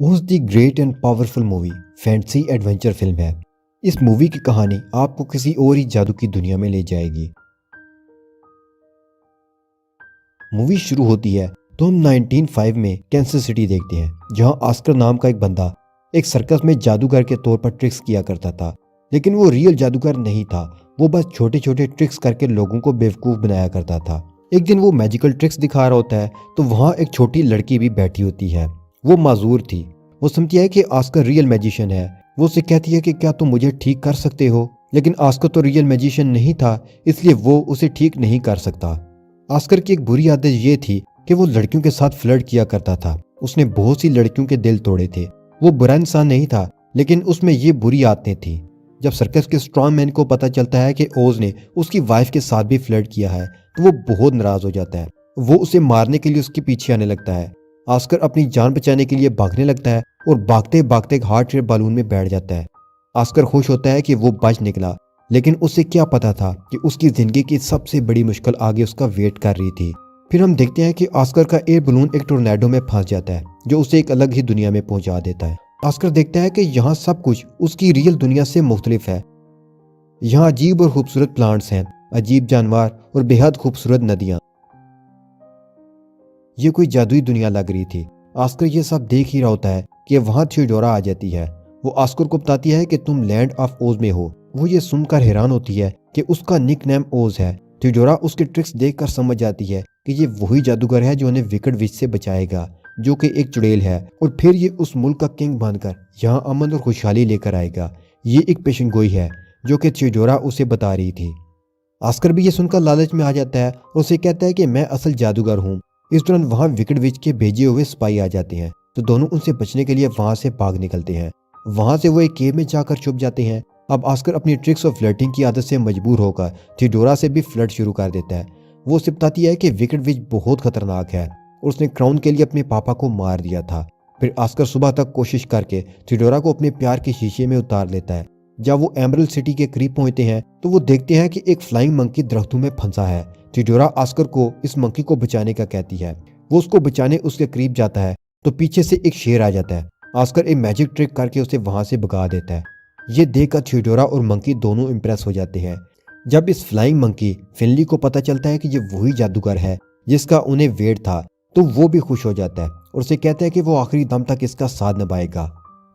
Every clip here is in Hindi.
ओज the great and powerful movie fantasy adventure film है। इस मूवी की कहानी आपको किसी और ही जादू की दुनिया में ले जाएगी। मूवी शुरू होती है तो हम 1905 में कैंसस सिटी देखते हैं, जहां ऑस्कर नाम का एक बंदा एक सर्कस में जादूगर के तौर पर ट्रिक्स किया करता था। लेकिन वो रियल जादूगर नहीं था, वो बस छोटे छोटे ट्रिक्स करके लोगों को बेवकूफ़ बनाया करता था। एक दिन वो मैजिकल ट्रिक्स दिखा रहा होता है तो वहाँ एक छोटी लड़की भी बैठी होती है। वो माजूर थी। वो समझती है कि ऑस्कर रियल मैजिशियन है। वो उससे कहती है कि क्या तुम मुझे ठीक कर सकते हो, लेकिन ऑस्कर तो रियल मैजिशियन नहीं था, इसलिए वो उसे ठीक नहीं कर सकता। ऑस्कर की एक बुरी आदत ये थी कि वो लड़कियों के साथ फ्लर्ट किया करता था। उसने बहुत सी लड़कियों के दिल तोड़े थे। वो बुरा इंसान नहीं था, लेकिन उसमें ये बुरी आदतें थी। जब सर्कस के स्ट्रॉन्ग मैन को पता चलता है कि ओज ने उसकी वाइफ के साथ भी फ्लर्ट किया है तो वो बहुत नाराज हो जाता है। वो उसे मारने के लिए उसके पीछे आने लगता है। ऑस्कर अपनी जान बचाने के लिए भागने लगता है और भागते भागते एक हार्ट शेप बलून में बैठ जाता है। ऑस्कर खुश होता है कि वो बच निकला, लेकिन उसे क्या पता था कि उसकी जिंदगी की सबसे बड़ी मुश्किल आगे उसका वेट कर रही थी। फिर हम देखते हैं कि ऑस्कर का एयर बलून एक टोर्नेडो में फंस जाता है, जो उसे एक अलग ही दुनिया में पहुंचा देता है। ऑस्कर देखता है कि यहाँ सब कुछ उसकी रियल दुनिया से मुख्तलिफ है। यहाँ अजीब और खूबसूरत प्लांट्स हैं, अजीब जानवर और बेहद खूबसूरत नदियाँ। ये कोई जादुई दुनिया लग रही थी। ऑस्कर ये सब देख ही रहा होता है कि वहाँ थियोडोरा आ जाती है। वो ऑस्कर को बताती है कि तुम लैंड ऑफ ओज में हो। वो ये सुनकर हैरान होती है कि उसका निक नेम ओज है। थियोडोरा उसके ट्रिक्स देखकर समझ जाती है कि ये वही जादूगर है जो उन्हें विकेट विच से बचाएगा, जो कि एक चुड़ैल है, और फिर ये उस मुल्क का किंग बनकर यहाँ अमन और खुशहाली लेकर आएगा। ये एक पेशन गोई है जो कि थियोडोरा उसे बता रही थी। ऑस्कर भी ये सुनकर लालच में आ जाता है और उसे कहता है कि मैं असल जादूगर हूँ। इस दौरान वहाँ विकेट विच के भेजे हुए सिपाही आ जाते हैं, तो दोनों उनसे बचने के लिए वहाँ से भाग निकलते हैं। वहाँ से वो एक केव में जाकर छुप जाते हैं। अब ऑस्कर अपनी ट्रिक्स और फ्लर्टिंग की आदत से मजबूर होकर थियोडोरा से भी फ्लर्ट शुरू कर देता है। वो उसे बताती है कि विकेट विच बहुत खतरनाक है और उसने क्राउन के लिए अपने पापा को मार दिया था। फिर ऑस्कर सुबह तक कोशिश करके थियोडोरा को अपने प्यार के शीशे में उतार लेता है। जब वो एमरल्ड सिटी के करीब पहुंचते हैं तो वो देखते हैं कि एक फ्लाइंग मंकी दरख्तों में फंसा है। थियोडोरा ऑस्कर को इस मंकी को बचाने का कहती है। वो उसको बचाने उसके करीब जाता है तो पीछे से एक शेर आ जाता है। ऑस्कर एक मैजिक ट्रिक करके उसे वहां से भगा देता है। ये देखकर थियोडोरा और मंकी दोनों इंप्रेस हो जाते हैं। जब इस फ्लाइंग मंकी फिनली को पता चलता है कि ये वही जादूगर है जिसका उन्हें वेट था, तो वो भी खुश हो जाता है और उसे कहता है कि वो आखिरी दम तक इसका साथ निभाएगा।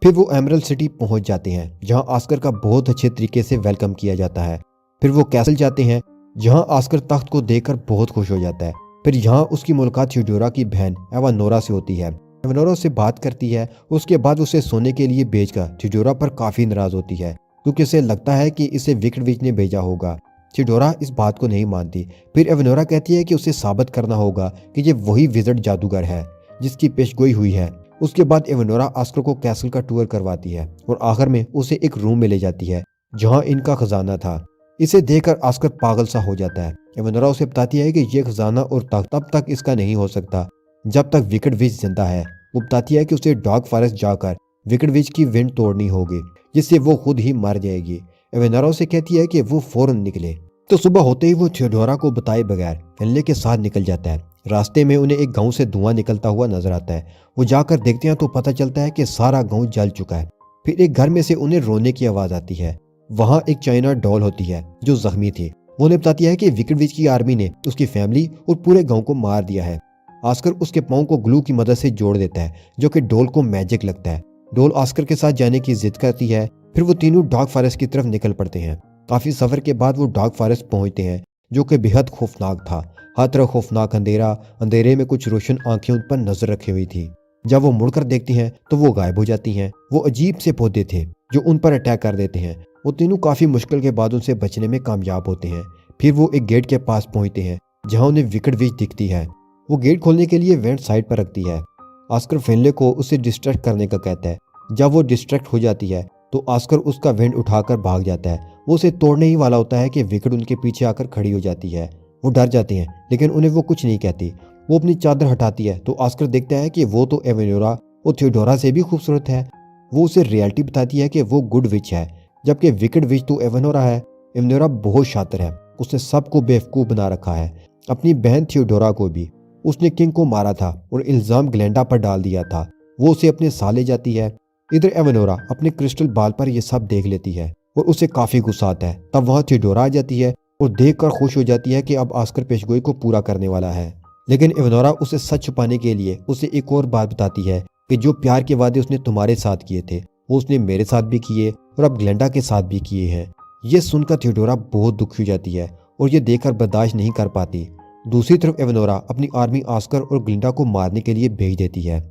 फिर वो एमरल्ड सिटी पहुंच जाते हैं, जहां ऑस्कर का बहुत अच्छे तरीके से वेलकम किया जाता है। फिर वो कैसल जाते हैं, जहां ऑस्कर तख्त को देखकर बहुत खुश हो जाता है। फिर यहाँ उसकी मुलाकात थियोडोरा की बहन एवानोरा से होती है। एवानोरा उससे बात करती है। उसके बाद उसे सोने के लिए भेजकर थियोडोरा पर काफी नाराज होती है, क्योंकि उसे लगता है कि इसे विकेट विच ने भेजा होगा। थियोडोरा इस बात को नहीं मानती। फिर एवानोरा कहती है कि उसे साबित करना होगा कि ये वही विज़र्ड जादूगर है जिसकी पेशगोई हुई है। उसके बाद एवानोरा ऑस्कर को कैसल का टूर करवाती है और आखिर में उसे एक रूम में ले जाती है जहाँ इनका खजाना था। इसे देखकर ऑस्कर पागल सा हो जाता है। एवानोरा उसे बताती है कि यह खजाना और तख्त तब तक इसका नहीं हो सकता जब तक विकेट विच जिंदा है। वो बताती है कि उसे डार्क फॉरेस्ट जाकर विकेट विच की विंड तोड़नी होगी, जिससे वो खुद ही मर जाएगी। एवानोरा उसे कहती है कि वो फौरन निकले। तो सुबह होते ही वो थियोडोरा को बताए बगैर फिनले के साथ निकल जाता है। रास्ते में उन्हें एक गांव से धुआं निकलता हुआ नजर आता है। वो जाकर देखते हैं तो पता चलता है कि सारा गांव जल चुका है। फिर एक घर में से उन्हें रोने की आवाज आती है। वहाँ एक चाइना डॉल होती है जो जख्मी थी। वो उन्हें बताती है कि विकेट विच की आर्मी ने उसकी फैमिली और पूरे गांव को मार दिया है। ऑस्कर उसके पाँव को ग्लू की मदद से जोड़ देता है, जो कि डॉल को मैजिक लगता है। डॉल ऑस्कर के साथ जाने की जिद करती है। फिर वो तीनों डार्क फॉरेस्ट की तरफ निकल पड़ते हैं। काफी सफर के बाद वो डार्क फॉरेस्ट पहुंचते हैं, जो कि बेहद खौफनाक था। हर तरफ खौफनाक अंधेरा, अंधेरे में कुछ रोशन आंखें उन पर नजर रखी हुई थी। जब वो मुड़कर देखती हैं तो वो गायब हो जाती हैं। वो अजीब से पौधे थे जो उन पर अटैक कर देते हैं। वो तीनों काफी मुश्किल के बाद उनसे बचने में कामयाब होते हैं। फिर वो एक गेट के पास पहुंचते हैं जहां उन्हें विकेट विच दिखती है। वो गेट खोलने के लिए वेंट साइड पर रखती है। ऑस्कर फिनले को उसे डिस्ट्रैक्ट करने का कहता है। जब वो डिस्ट्रैक्ट हो जाती है तो ऑस्कर उसका वेंट उठाकर भाग जाता है। वो उसे तोड़ने ही वाला होता है कि विकेट उनके पीछे आकर खड़ी हो जाती है। वो डर जाते हैं, लेकिन उन्हें वो कुछ नहीं कहती। वो अपनी चादर हटाती है तो ऑस्कर देखता है कि वो तो एवानोरा और थियोडोरा से भी खूबसूरत है। वो उसे रियलिटी बताती है कि वो गुड विच है, जबकि विकेट विच तो एवानोरा है। एवानोरा बहुत शातिर है, उसने सबको बेवकूफ़ बना रखा है, अपनी बहन थियोडोरा को भी। उसने किंग को मारा था और इल्ज़ाम ग्लेंडा पर डाल दिया था। वो उसे अपने साथ ले जाती है। इधर एवेनोरा अपने क्रिस्टल बॉल पर यह सब देख लेती है और उसे काफी गुस्सा आता है। तब वहां थियोडोरा आ जाती है और देखकर खुश हो जाती है कि अब ऑस्कर पेशगोई को पूरा करने वाला है। लेकिन एवेनोरा उसे सच छुपाने के लिए उसे एक और बात बताती है कि जो प्यार के वादे उसने तुम्हारे साथ किए थे वो उसने मेरे साथ भी किए और अब ग्लेंडा के साथ भी किए हैं। ये सुनकर थियोडोरा बहुत दुखी हो जाती है और ये देखकर बर्दाश्त नहीं कर पाती। दूसरी तरफ एवेनोरा अपनी आर्मी ऑस्कर और ग्लिंडा को मारने के लिए भेज देती है।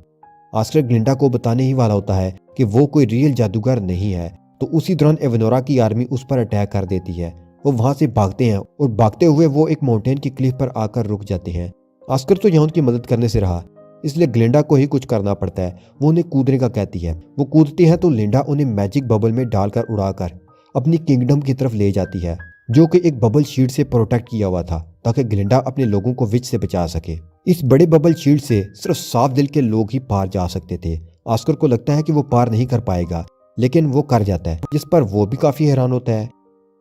ऑस्कर ग्लिंडा को बताने ही वाला होता है कि वो कोई रियल जादूगर नहीं है, तो उसी दौरान एवेनोरा की आर्मी उस पर अटैक कर देती है। वो वहां से भागते हैं और भागते हुए वो एक माउंटेन की क्लिफ पर आकर रुक जाते हैं। ऑस्कर तो यहाँ उनकी मदद करने से रहा, इसलिए ग्लिंडा को ही कुछ करना पड़ता है। वो उन्हें कूदने का कहती है। वो कूदती है तो लिंडा उन्हें मैजिक बबल में डालकर उड़ाकर अपनी किंगडम की तरफ ले जाती है, जो कि एक बबल शील्ड से प्रोटेक्ट किया हुआ था ताकि ग्लिंडा अपने लोगों को विच से बचा सके। इस बड़े बबल शील्ड से सिर्फ साफ दिल के लोग ही पार जा सकते थे। ऑस्कर को लगता है कि वो पार नहीं कर पाएगा, लेकिन वो कर जाता है, जिस पर वो भी काफी हैरान होता है।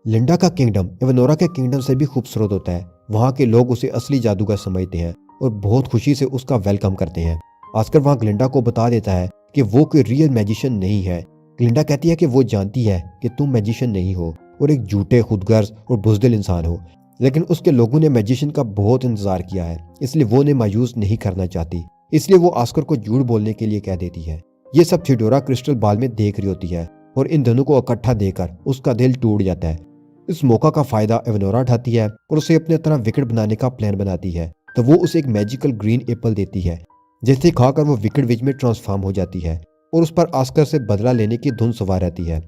लिंडा का किंगडम एवेनोरा के किंगडम से भी खूबसूरत होता है। वहाँ के लोग उसे असली जादूगर समझते हैं और बहुत खुशी से उसका वेलकम करते हैं। ऑस्कर वहाँ ग्लिंडा को बता देता है कि वो कोई रियल मैजिशियन नहीं है। ग्लिंडा कहती है कि वो जानती है कि तुम मैजिशियन नहीं हो और एक झूठे, खुदगर्ज और बुज़दिल इंसान हो, लेकिन उसके लोगों ने मैजिशियन का बहुत इंतजार किया है, इसलिए वो उन्हें मायूस नहीं करना चाहती। इसलिए वो ऑस्कर को झूठ बोलने के लिए कह देती है। ये सब थियोडोरा क्रिस्टल बॉल में देख रही होती है और इन दोनों को इकट्ठा देखकर उसका दिल टूट जाता है। इस मौका का फायदा एवेनोरा उठाती है और उसे अपने तरह विकेट बनाने का प्लान बनाती है। तो वो उसे एक मैजिकल ग्रीन एप्पल देती है, जिसे खाकर वो विकेट विच में ट्रांसफॉर्म हो जाती है और उस पर ऑस्कर से बदला लेने की धुन सवार रहती है।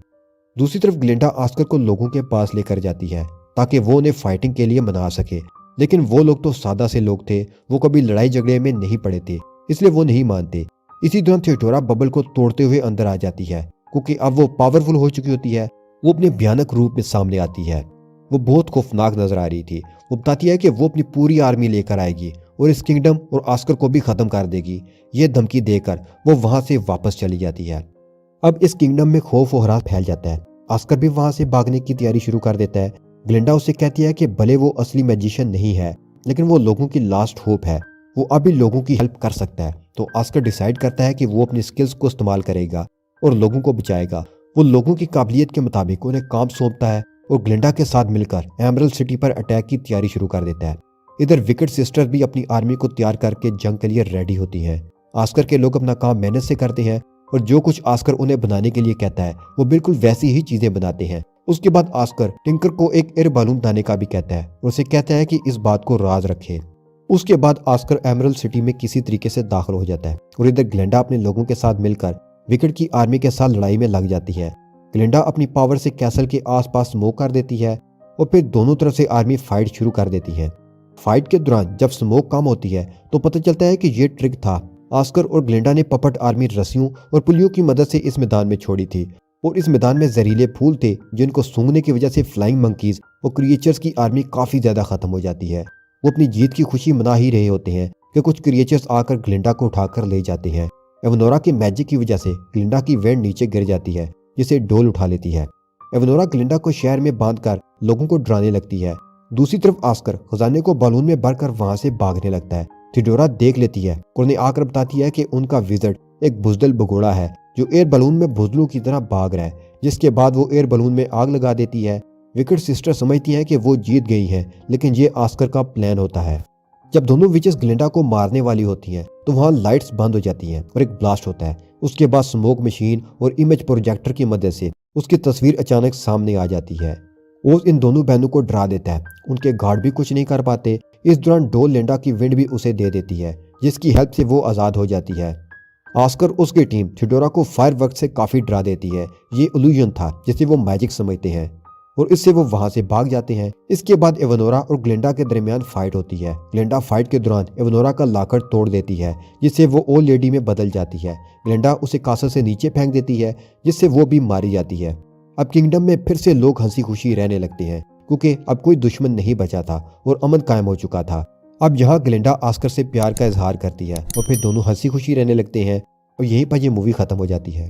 दूसरी तरफ ग्लिंडा ऑस्कर को लोगों के पास लेकर जाती है ताकि वो उन्हें फाइटिंग के लिए मना सके, लेकिन वो लोग तो सादा से लोग थे, वो कभी लड़ाई झगड़े में नहीं पड़े थे, इसलिए वो नहीं मानते। इसी दौरान थियोडोरा बबल को तोड़ते हुए अंदर आ जाती है, क्योंकि अब वो पावरफुल हो चुकी होती है। वो अपने भयानक रूप में सामने आती है। वो बहुत खौफनाक नजर आ रही थी। वो बताती है कि वो अपनी पूरी आर्मी लेकर आएगी और इस किंगडम और ऑस्कर को भी खत्म कर देगी। ये धमकी देकर वो वहां से वापस चली जाती है। अब इस किंगडम में खौफ और हरास फैल जाता है। ऑस्कर भी वहां से भागने की तैयारी शुरू कर देता है। ग्लिंडा उसे कहती है कि भले वो असली मैजिशियन नहीं है, लेकिन वो लोगों की लास्ट होप है, वो अभी लोगों की हेल्प कर सकता है। तो ऑस्कर डिसाइड करता है कि वो अपनी स्किल्स को इस्तेमाल करेगा और लोगों को बचाएगा। वो लोगों की काबिलियत के मुताबिक उन्हें काम सौंपता है और ग्लिंडा के साथ मिलकर एमरल्ड सिटी पर अटैक की तैयारी शुरू कर देता है। इधर विकेट सिस्टर भी अपनी आर्मी को तैयार करके जंग के लिए रेडी होती हैं। ऑस्कर के लोग अपना काम मेहनत से करते हैं और जो कुछ ऑस्कर उन्हें बनाने के लिए कहता है वो बिल्कुल वैसी ही चीजें बनाते हैं। उसके बाद ऑस्कर टिंकर को एक एयर बैलून बनाने का भी कहता है और उसे कहता है कि इस बात को राज रखे। उसके बाद ऑस्कर एमरल्ड सिटी में किसी तरीके से दाखिल हो जाता है और इधर ग्लिंडा अपने लोगों के साथ मिलकर विकेट की आर्मी के साथ लड़ाई में लग जाती है। ग्लिंडा अपनी पावर से कैसल के आसपास स्मोक कर देती है और फिर दोनों तरफ से आर्मी फाइट शुरू कर देती है। फाइट के दौरान जब स्मोक कम होती है तो पता चलता है कि ये ट्रिक था। ऑस्कर और ग्लिंडा ने पपट आर्मी रस्सियों और पुलियों की मदद से इस मैदान में छोड़ी थी और इस मैदान में जहरीले फूल थे जिनको सूंघने की वजह से फ्लाइंग मंकीज और क्रिएचर्स की आर्मी काफी ज्यादा खत्म हो जाती है। वो अपनी जीत की खुशी मना ही रहे होते हैं कि कुछ क्रिएचर्स आकर ग्लिंडा को उठाकर ले जाते हैं। एवेनोरा के मैजिक की वजह से ग्लिंडा की वैन नीचे गिर जाती है, जिसे डोल उठा लेती है। एवेनोरा ग्लिंडा को शहर में बांधकर लोगों को डराने लगती है। दूसरी तरफ ऑस्कर खजाने को बालून में भरकर वहां से भागने लगता है। थियोडोरा देख लेती है और उन्हें आकर बताती है कि उनका विज़र्ड एक बुज़दिल भगोड़ा है जो एयर बलून में बुज़दिलों की तरह भाग रहा है, जिसके बाद वो एयर बलून में आग लगा देती है। विकेट सिस्टर समझती है कि वो जीत गई है, लेकिन ये ऑस्कर का प्लान होता है। जब दोनों विचेस ग्लिंडा को मारने वाली होती हैं तो वहां लाइट्स बंद हो जाती हैं और एक ब्लास्ट होता है। उसके बाद स्मोक मशीन और इमेज प्रोजेक्टर की मदद से उसकी तस्वीर अचानक सामने आ जाती है और इन दोनों बहनों को डरा देता है। उनके गार्ड भी कुछ नहीं कर पाते। इस दौरान डोल लिंडा की विंड भी उसे दे देती है, जिसकी हेल्प से वो आज़ाद हो जाती है। ऑस्कर उसकी टीम थियोडोरा को फायरवर्क से काफ़ी डरा देती है। ये इल्यूजन था जिसे वो मैजिक समझते हैं और इससे वो वहां से भाग जाते हैं। इसके बाद एवेनोरा और ग्लिंडा के दरमियान फाइट होती है। ग्लिंडा फाइट के दौरान एवेनोरा का लाकर तोड़ देती है, जिससे वो ओल्ड लेडी में बदल जाती है। ग्लिंडा उसे कासल से नीचे फेंक देती है, जिससे वो भी मारी जाती है। अब किंगडम में फिर से लोग हंसी खुशी रहने लगते हैं, क्योंकि अब कोई दुश्मन नहीं बचा था और अमन कायम हो चुका था। अब यहाँ ग्लिंडा ऑस्कर से प्यार का इजहार करती है और फिर दोनों हंसी खुशी रहने लगते हैं और यहीं पर ये मूवी खत्म हो जाती है।